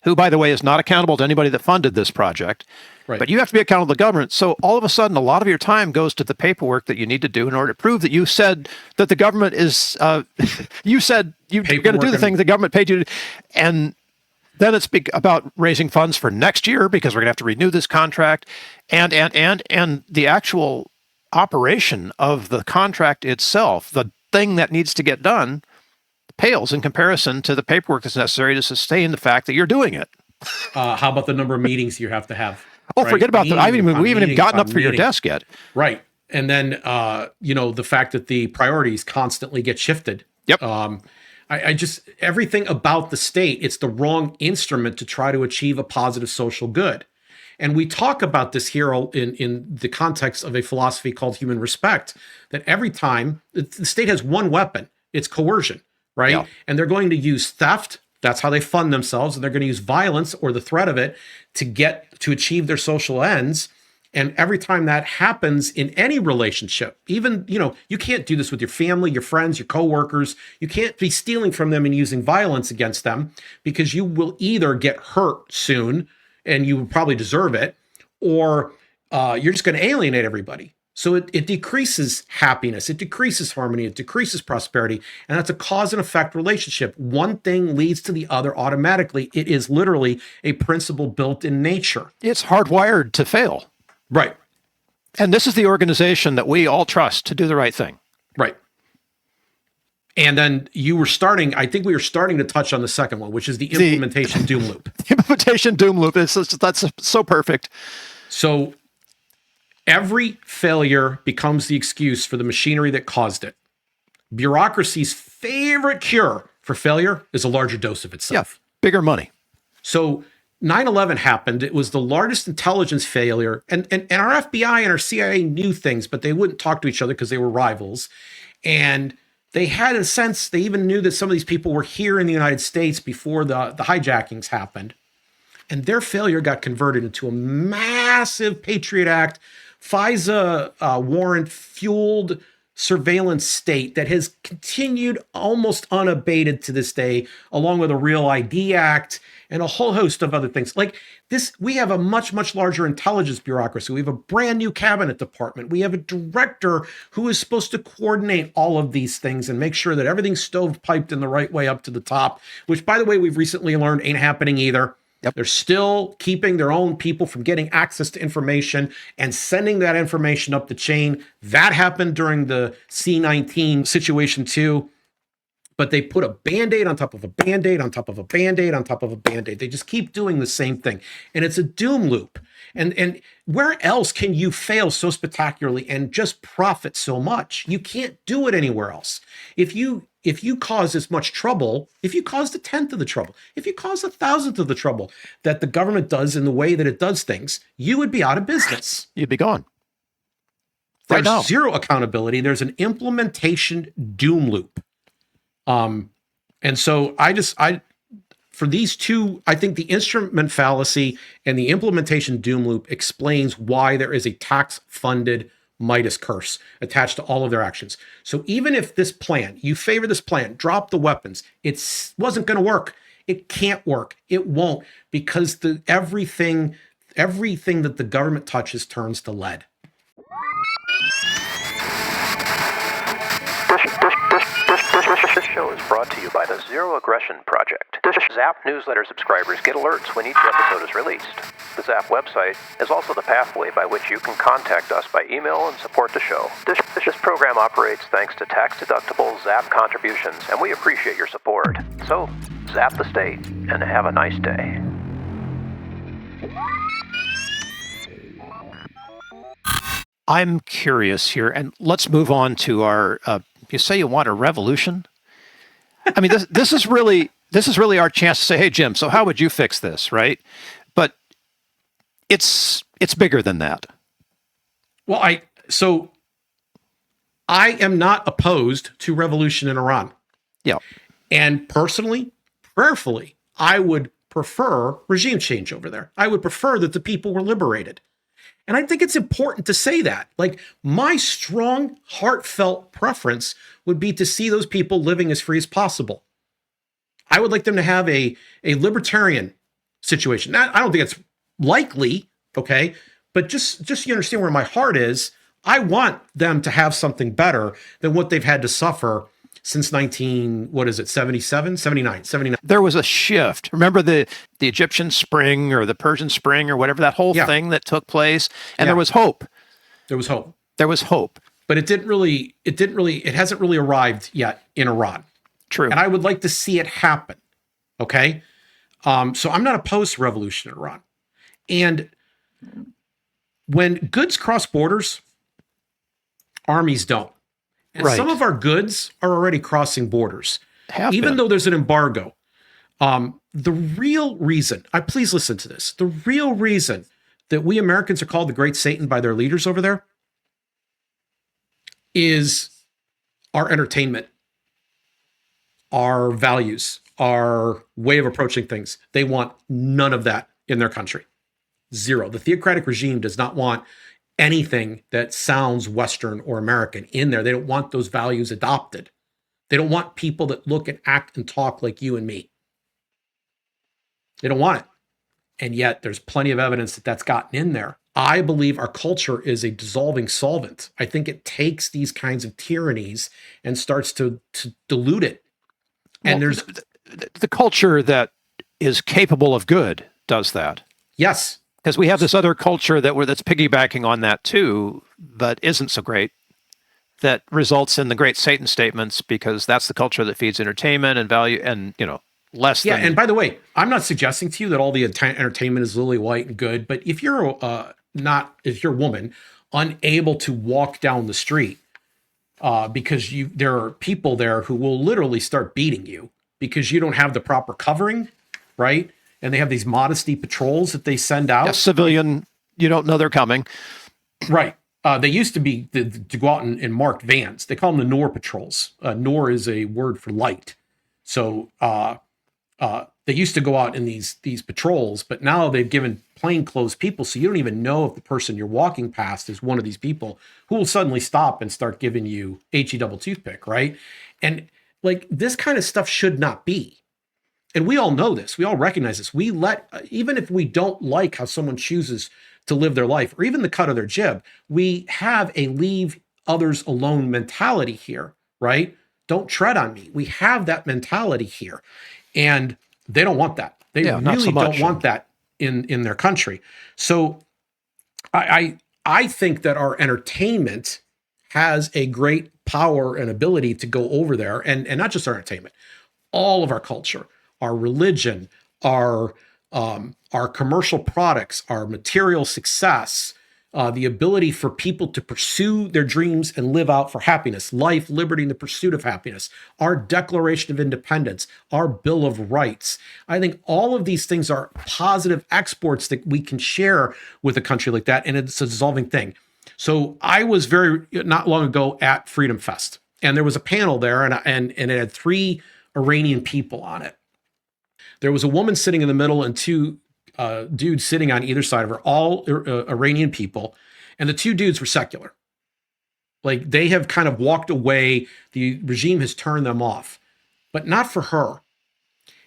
who, by the way, is not accountable to anybody that funded this project. Right. But you have to be accountable to the government. So all of a sudden, a lot of your time goes to the paperwork that you need to do in order to prove that you said that the government is, you said you're going to do the thing the government paid you to, and then it's about raising funds for next year because we're going to have to renew this contract, and the actual operation of the contract itself, the thing that needs to get done, pales in comparison to the paperwork that's necessary to sustain the fact that you're doing it. How about the number of meetings you have to have? Oh, right? Forget about that. We haven't even gotten up for your desk yet. Right. And then, the fact that the priorities constantly get shifted. Yep. I just, everything about the state, it's the wrong instrument to try to achieve a positive social good. And we talk about this here in the context of a philosophy called human respect, that every time the state has one weapon, it's coercion, right? Yeah. And they're going to use theft. That's how they fund themselves. And they're going to use violence or the threat of it to achieve their social ends. And every time that happens in any relationship, even, you can't do this with your family, your friends, your coworkers. You can't be stealing from them and using violence against them, because you will either get hurt soon, and you would probably deserve it, or you're just going to alienate everybody. So it decreases happiness, it decreases harmony, it decreases prosperity, and that's a cause and effect relationship. One thing leads to the other automatically. It is literally a principle built in nature. It's hardwired to fail. Right. And this is the organization that we all trust to do the right thing. Right. And then I think we were starting to touch on the second one, which is the implementation doom loop. The implementation doom loop, that's so perfect. So every failure becomes the excuse for the machinery that caused it. Bureaucracy's favorite cure for failure is a larger dose of itself. Yeah, bigger money. So 9/11 happened. It was the largest intelligence failure. And our FBI and our CIA knew things, but they wouldn't talk to each other because they were rivals. And they had, in a sense, they even knew that some of these people were here in the United States before the hijackings happened. And their failure got converted into a massive Patriot Act, FISA warrant-fueled surveillance state that has continued almost unabated to this day, along with a Real ID Act and a whole host of other things. Like this, we have a much, much larger intelligence bureaucracy. We have a brand new cabinet department. We have a director who is supposed to coordinate all of these things and make sure that everything's stovepiped in the right way up to the top, which, by the way, we've recently learned ain't happening either. Yep. They're still keeping their own people from getting access to information and sending that information up the chain. That happened during the C-19 situation too. but they put a Band-Aid on top of a Band-Aid on top of a Band-Aid on top of a Band-Aid. They just keep doing the same thing. And it's a doom loop. And where else can you fail so spectacularly and just profit so much? You can't do it anywhere else. If you cause as much trouble, if you caused 1/10 of the trouble, if you caused 1,000th of the trouble that the government does in the way that it does things, you would be out of business. You'd be gone. There's zero accountability. There's an implementation doom loop. And so for these two, I think the instrument fallacy and the implementation doom loop explains why there is a tax-funded Midas Curse attached to all of their actions. So even if this plan, you favor this plan, drop the weapons, it wasn't going to work. It can't work. It won't, because everything that the government touches turns to lead. This show is brought to you by the Zero Aggression Project. Zap newsletter subscribers get alerts when each episode is released. The Zap website is also the pathway by which you can contact us by email and support the show. This program operates thanks to tax-deductible Zap contributions, and we appreciate your support. So, zap the state, and have a nice day. I'm curious here, and let's move on to our. You say you want a revolution? I mean, this is really our chance to say, hey, Jim, so how would you fix this, right? But it's bigger than that. Well, I am not opposed to revolution in Iran. Yeah. And personally, prayerfully, I would prefer regime change over there. I would prefer that the people were liberated. And I think it's important to say that. Like, my strong, heartfelt preference would be to see those people living as free as possible. I would like them to have a libertarian situation. I don't think it's likely, okay? But just so you understand where my heart is, I want them to have something better than what they've had to suffer since 77, 79. There was a shift. Remember the Egyptian Spring or the Persian Spring or whatever, that whole thing that took place, and there was hope. There was hope. But it hasn't really arrived yet in Iran. True. And I would like to see it happen. Okay? So I'm not opposed to revolution in Iran. And when goods cross borders, armies don't. And some of our goods are already crossing borders, even though there's an embargo. The real reason, please listen to this, the real reason that we Americans are called the Great Satan by their leaders over there is our entertainment, our values, our way of approaching things. They want none of that in their country. Zero. The theocratic regime does not want anything that sounds Western or American in there. They don't want those values adopted. They don't want people that look and act and talk like you and me. They don't want it. And yet there's plenty of evidence that that's gotten in there. I believe our culture is a dissolving solvent. I think it takes these kinds of tyrannies and starts to dilute it. And there's the culture that is capable of good does that. Yes. Because we have this other culture that's piggybacking on that too, but isn't so great, that results in the great Satan statements, because that's the culture that feeds entertainment and value and, less than... And by the way, I'm not suggesting to you that all the entertainment is lily white and good, but if you're if you're a woman unable to walk down the street because there are people there who will literally start beating you because you don't have the proper covering, right? And they have these modesty patrols that they send out. A civilian, you don't know they're coming. Right. They used to be to go out in marked vans. They call them the Noor patrols. Noor is a word for light. So they used to go out in these patrols, but now they've given plainclothes people, so you don't even know if the person you're walking past is one of these people who will suddenly stop and start giving you HE double toothpick, right? And like, this kind of stuff should not be. And we all know this. We all recognize this. We even if we don't like how someone chooses to live their life, or even the cut of their jib, we have a leave others alone mentality here, right? Don't tread on me. We have that mentality here. And they don't want that. They really don't want that in their country. So I think that our entertainment has a great power and ability to go over there, and not just our entertainment, all of our culture, our religion, our commercial products, our material success, the ability for people to pursue their dreams and live out for happiness, life, liberty, and the pursuit of happiness, our Declaration of Independence, our Bill of Rights. I think all of these things are positive exports that we can share with a country like that, and it's a dissolving thing. So I was not long ago at Freedom Fest, and there was a panel there, and it had 3 Iranian people on it. There was a woman sitting in the middle and 2 dudes sitting on either side of her, all Iranian people. And the 2 dudes were secular. Like, they have kind of walked away. The regime has turned them off, but not for her.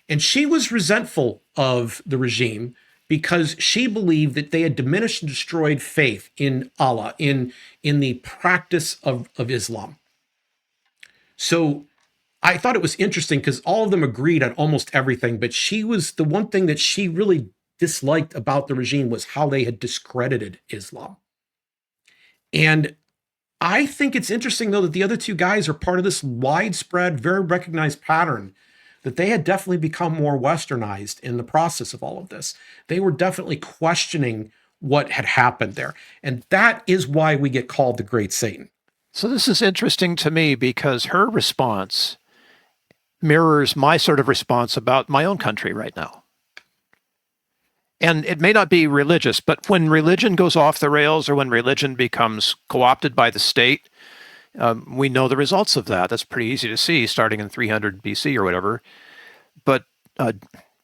And she was resentful of the regime because she believed that they had diminished and destroyed faith in Allah, in the practice of Islam. So I thought it was interesting because all of them agreed on almost everything, but the one thing that she really disliked about the regime was how they had discredited Islam. And I think it's interesting, though, that the other 2 guys are part of this widespread, very recognized pattern that they had definitely become more westernized in the process of all of this. They were definitely questioning what had happened there. And that is why we get called the Great Satan. So this is interesting to me because her response mirrors my sort of response about my own country right now. And it may not be religious, but when religion goes off the rails or when religion becomes co-opted by the state, we know the results of that. That's pretty easy to see starting in 300 BC or whatever, but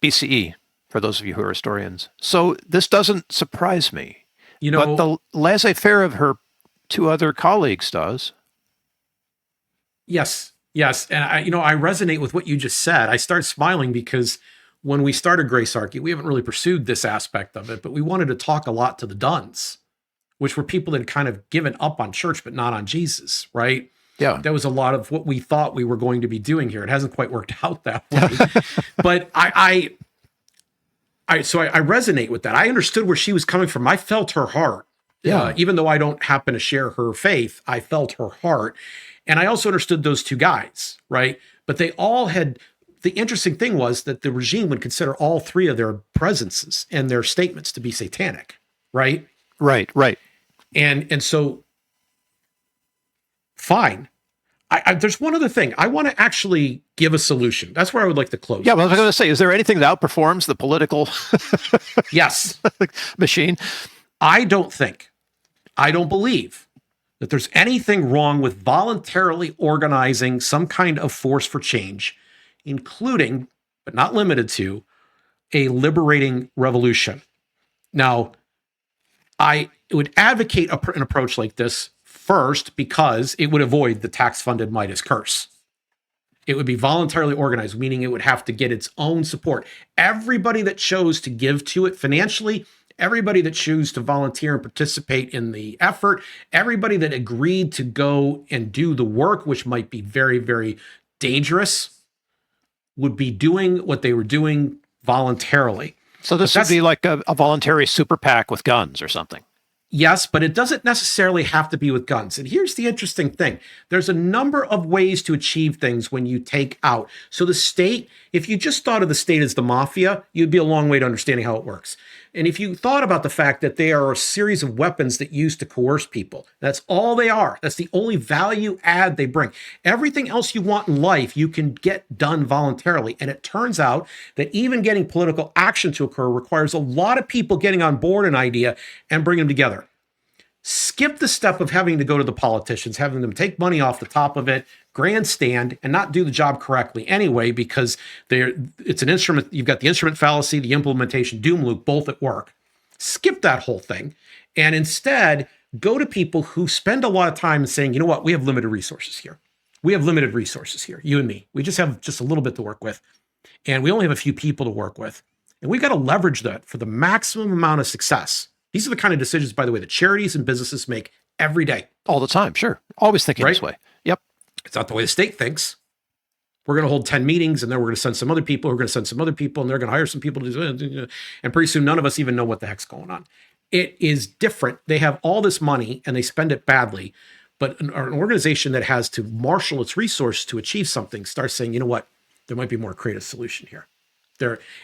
BCE, for those of you who are historians. So this doesn't surprise me. But the laissez-faire of her 2 other colleagues does. Yes. And I resonate with what you just said. I start smiling because when we started Gracearchy, we haven't really pursued this aspect of it, but we wanted to talk a lot to the Duns, which were people that had kind of given up on church, but not on Jesus, right? Yeah. That was a lot of what we thought we were going to be doing here. It hasn't quite worked out that way. But I resonate with that. I understood where she was coming from. I felt her heart. Yeah. Even though I don't happen to share her faith, I felt her heart. And I also understood those 2 guys, right? But they all had... The interesting thing was that the regime would consider all 3 of their presences and their statements to be satanic, right? Right. And so, fine. There's one other thing. I want to actually give a solution. That's where I would like to close. Yeah, well, I was going to say, is there anything that outperforms the political yes machine? I don't believe that there's anything wrong with voluntarily organizing some kind of force for change, including, but not limited to, a liberating revolution. Now, I would advocate an approach like this first because it would avoid the tax-funded Midas Curse. It would be voluntarily organized, meaning it would have to get its own support. Everybody that chose to give to it financially, everybody that chose to volunteer and participate in the effort, everybody that agreed to go and do the work, which might be very, very dangerous, would be doing what they were doing voluntarily. So this would be like a voluntary super PAC with guns or something. Yes, but it doesn't necessarily have to be with guns. And here's the interesting thing. There's a number of ways to achieve things when you take out. So the state, if you just thought of the state as the mafia, you'd be a long way to understanding how it works. And if you thought about the fact that they are a series of weapons that use to coerce people, that's all they are. That's the only value add they bring. Everything else you want in life, you can get done voluntarily. And it turns out that even getting political action to occur requires a lot of people getting on board an idea and bring them together. Skip the step of having to go to the politicians, having them take money off the top of it, grandstand, and not do the job correctly anyway, because it's an instrument. You've got the instrument fallacy, the implementation doom loop, both at work. Skip that whole thing and instead go to people who spend a lot of time saying, you know what, we have limited resources here. We have limited resources here, you and me. We just have just a little bit to work with. And we only have a few people to work with. And we've got to leverage that for the maximum amount of success. These are the kind of decisions, by the way, that charities and businesses make every day. All the time, sure. Always thinking this way. Yep. It's not the way the state thinks. We're going to hold 10 meetings, and then we're going to send some other people, who are going to send some other people, and they're going to hire some people to do it. And pretty soon, none of us even know what the heck's going on. It is different. They have all this money, and they spend it badly. But an organization that has to marshal its resources to achieve something starts saying, you know what, there might be a more creative solution here.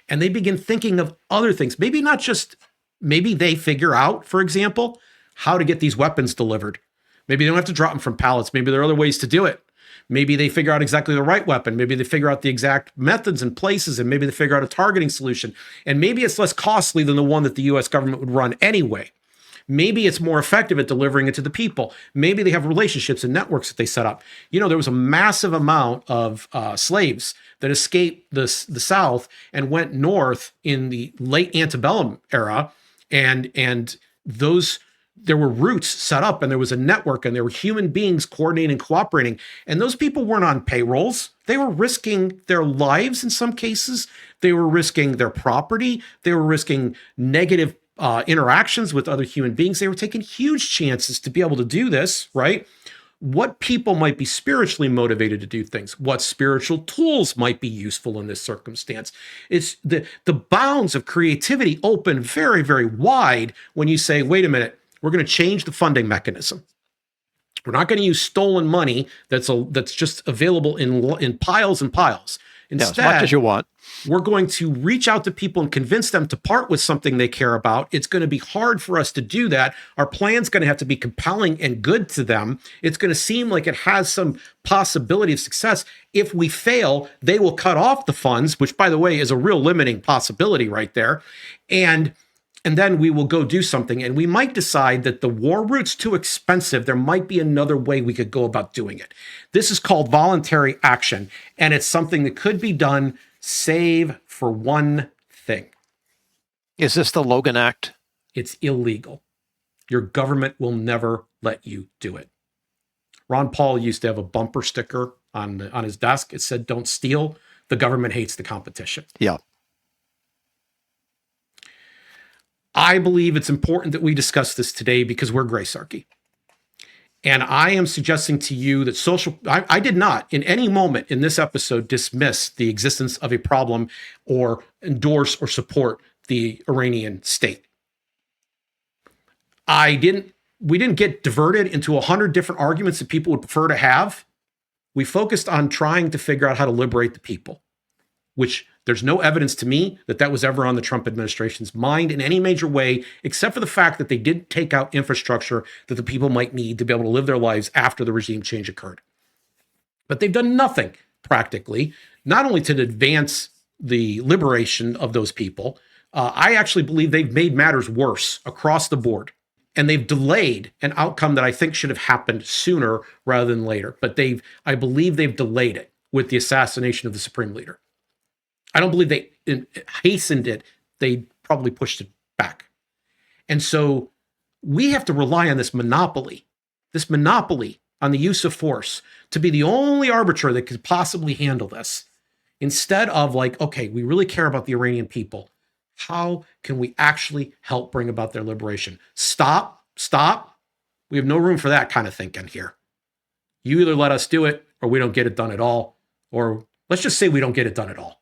And they begin thinking of other things. Maybe not just, maybe they figure out, for example, how to get these weapons delivered. Maybe they don't have to drop them from pallets. Maybe there are other ways to do it. Maybe they figure out exactly the right weapon. Maybe they figure out the exact methods and places, and maybe they figure out a targeting solution. And maybe it's less costly than the one that the US government would run anyway. Maybe it's more effective at delivering it to the people. Maybe they have relationships and networks that they set up. You know, there was a massive amount of slaves that escaped the South and went north in the late antebellum era. And those, there were routes set up, and there was a network, and there were human beings coordinating and cooperating. And those people weren't on payrolls. They were risking their lives in some cases. They were risking their property. They were risking negative interactions with other human beings. They were taking huge chances to be able to do this, right? What people might be spiritually motivated to do things, what spiritual tools might be useful in this circumstance. It's the bounds of creativity open very, very wide when you say, wait a minute, we're going to change the funding mechanism. We're not going to use stolen money that's just available in piles and piles. Instead, as much as you want. We're going to reach out to people and convince them to part with something they care about. It's going to be hard for us to do that. Our plan's going to have to be compelling and good to them. It's going to seem like it has some possibility of success. If we fail, they will cut off the funds, which, by the way, is a real limiting possibility right there. And then we will go do something. And we might decide that the war route's too expensive. There might be another way we could go about doing it. This is called voluntary action. And it's something that could be done, save for one thing. Is this the Logan Act? It's illegal. Your government will never let you do it. Ron Paul used to have a bumper sticker on his desk. It said, "Don't steal. The government hates the competition." Yeah. I believe it's important that we discuss this today because we're Gracearchy. And I am suggesting to you that I did not in any moment in this episode dismiss the existence of a problem or endorse or support the Iranian state. We didn't get diverted into 100 different arguments that people would prefer to have. We focused on trying to figure out how to liberate the people, which there's no evidence to me that was ever on the Trump administration's mind in any major way, except for the fact that they did take out infrastructure that the people might need to be able to live their lives after the regime change occurred. But they've done nothing practically, not only to advance the liberation of those people. I actually believe they've made matters worse across the board. And they've delayed an outcome that I think should have happened sooner rather than later. But I believe they've delayed it with the assassination of the supreme leader. I don't believe they hastened it. They probably pushed it back. And so we have to rely on this monopoly on the use of force to be the only arbiter that could possibly handle this. Instead of like, okay, we really care about the Iranian people. How can we actually help bring about their liberation? Stop. We have no room for that kind of thinking here. You either let us do it or we don't get it done at all. Or let's just say we don't get it done at all.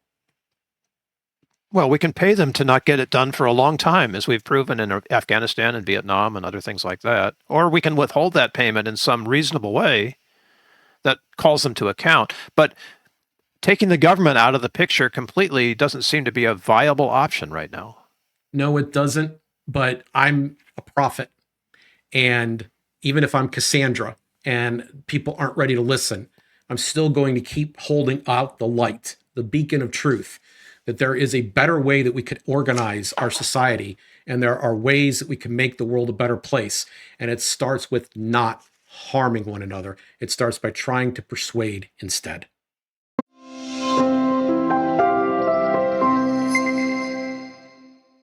Well, we can pay them to not get it done for a long time, as we've proven in Afghanistan and Vietnam and other things like that. Or we can withhold that payment in some reasonable way that calls them to account. But taking the government out of the picture completely doesn't seem to be a viable option right now. No, it doesn't. But I'm a prophet. And even if I'm Cassandra and people aren't ready to listen, I'm still going to keep holding out the light, the beacon of truth, that there is a better way that we could organize our society. And there are ways that we can make the world a better place. And it starts with not harming one another. It starts by trying to persuade instead.